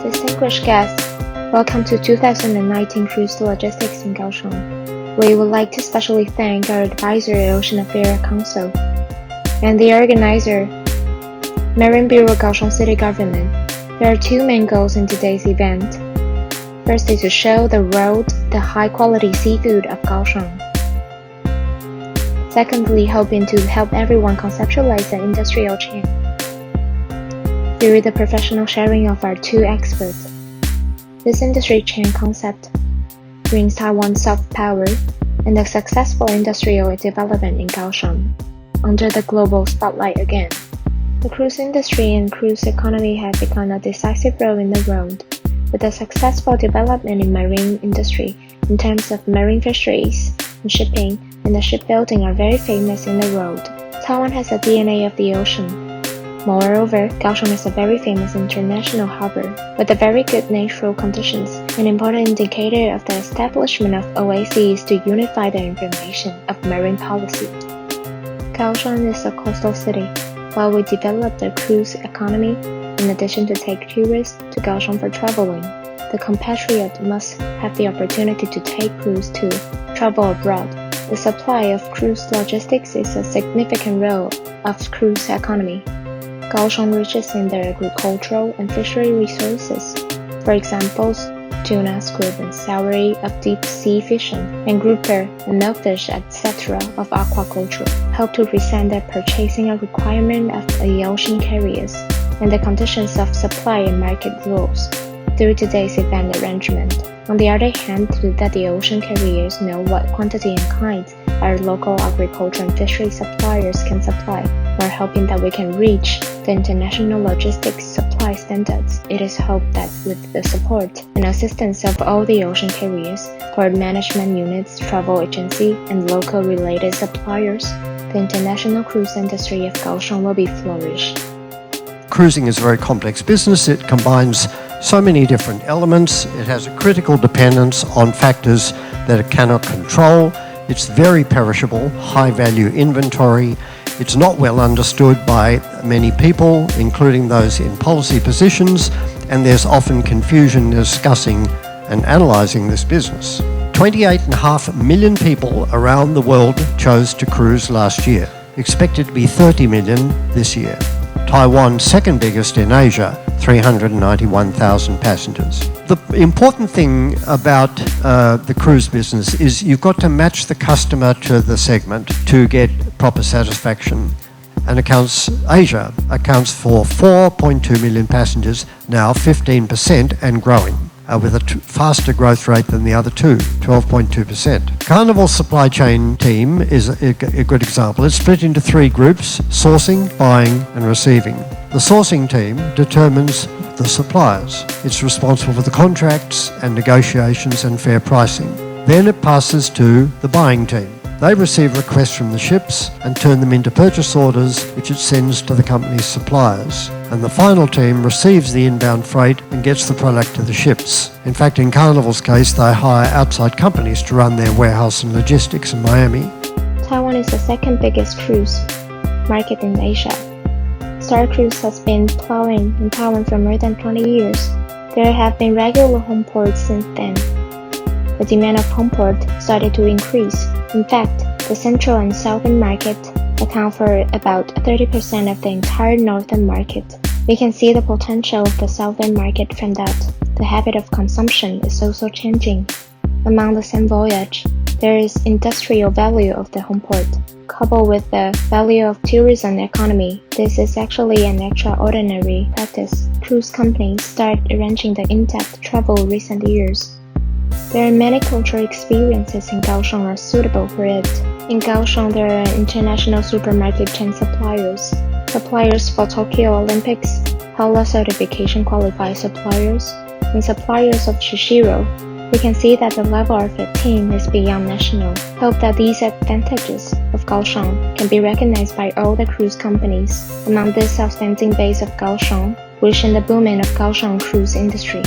Distinguished guests, welcome to 2019 Cruise Logistics in Kaohsiung. We would like to specially thank our advisor, Ocean Affairs Council, and the organizer, Marine Bureau Kaohsiung City Government. There are two main goals in today's event. First is to show the world the high-quality seafood of Kaohsiung. Secondly, hoping to help everyone conceptualize the industrial chain through the professional sharing of our two experts. This industry chain concept brings Taiwan's soft power and the successful industrial development in Kaohsiung under the global spotlight again. The cruise industry and cruise economy have become a decisive role in the world, with the successful development in marine industry in terms of marine fisheries and shipping and the shipbuilding are very famous in the world. Taiwan has a DNA of the ocean. Moreover, Kaohsiung is a very famous international harbor with a very good natural conditions, an important indicator of the establishment of OACs to unify the information of marine policy. Kaohsiung is a coastal city. While we develop the cruise economy, in addition to take tourists to Kaohsiung for traveling, the compatriot must have the opportunity to take cruise to travel abroad. The supply of cruise logistics is a significant role of cruise economy. Kaohsiung riches in their agricultural and fishery resources. For example, tuna, squid, and celery of deep-sea fishing, and grouper and milkfish, etc. of aquaculture help to present the purchasing requirement of the ocean carriers and the conditions of supply and market rules through today's event arrangement. On the other hand, that the ocean carriers know what quantity and kind our local agriculture and fishery suppliers can supply, while helping that we can reach the international logistics supply standards. It is hoped that with the support and assistance of all the ocean carriers, port management units, travel agency, and local related suppliers, the international cruise industry of Kaohsiung will be flourished. Cruising is a very complex business. It combines so many different elements. It has a critical dependence on factors that it cannot control. It's very perishable, high-value inventory. It's not well understood by many people, including those in policy positions, and there's often confusion discussing and analysing this business. 28.5 million people around the world chose to cruise last year, expected to be 30 million this year. Taiwan, second biggest in Asia, 391,000 passengers. The important thing about the cruise business is you've got to match the customer to the segment to get proper satisfaction. And Asia accounts for 4.2 million passengers, now 15% and growing, with a faster growth rate than the other two, 12.2%. Carnival's supply chain team is a good example. It's split into three groups: sourcing, buying, and receiving. The sourcing team determines the suppliers. It's responsible for the contracts and negotiations and fair pricing. Then it passes to the buying team. They receive requests from the ships and turn them into purchase orders, which it sends to the company's suppliers. And the final team receives the inbound freight and gets the product to the ships. In fact, in Carnival's case, they hire outside companies to run their warehouse and logistics in Miami. Taiwan is the second biggest cruise market in Asia. Star Cruise has been plowing in Taiwan for more than 20 years. There have been regular home ports since then. The demand of home port started to increase. In fact, the central and southern market account for about 30% of the entire northern market. We can see the potential of the southern market from that. The habit of consumption is also changing. Among the same voyage, there is industrial value of the home port, coupled with the value of tourism economy. This is actually an extraordinary practice. Cruise companies started arranging the in-depth travel recent years. There are many cultural experiences in Kaohsiung are suitable for it. In Kaohsiung, there are international supermarket chain suppliers for Tokyo Olympics, HALA certification qualified suppliers, and suppliers of Shishiro. We can see that the level of the team is beyond national. Hope that these advantages of Kaohsiung can be recognized by all the cruise companies. Among this outstanding base of Kaohsiung, wishing the booming of Kaohsiung cruise industry.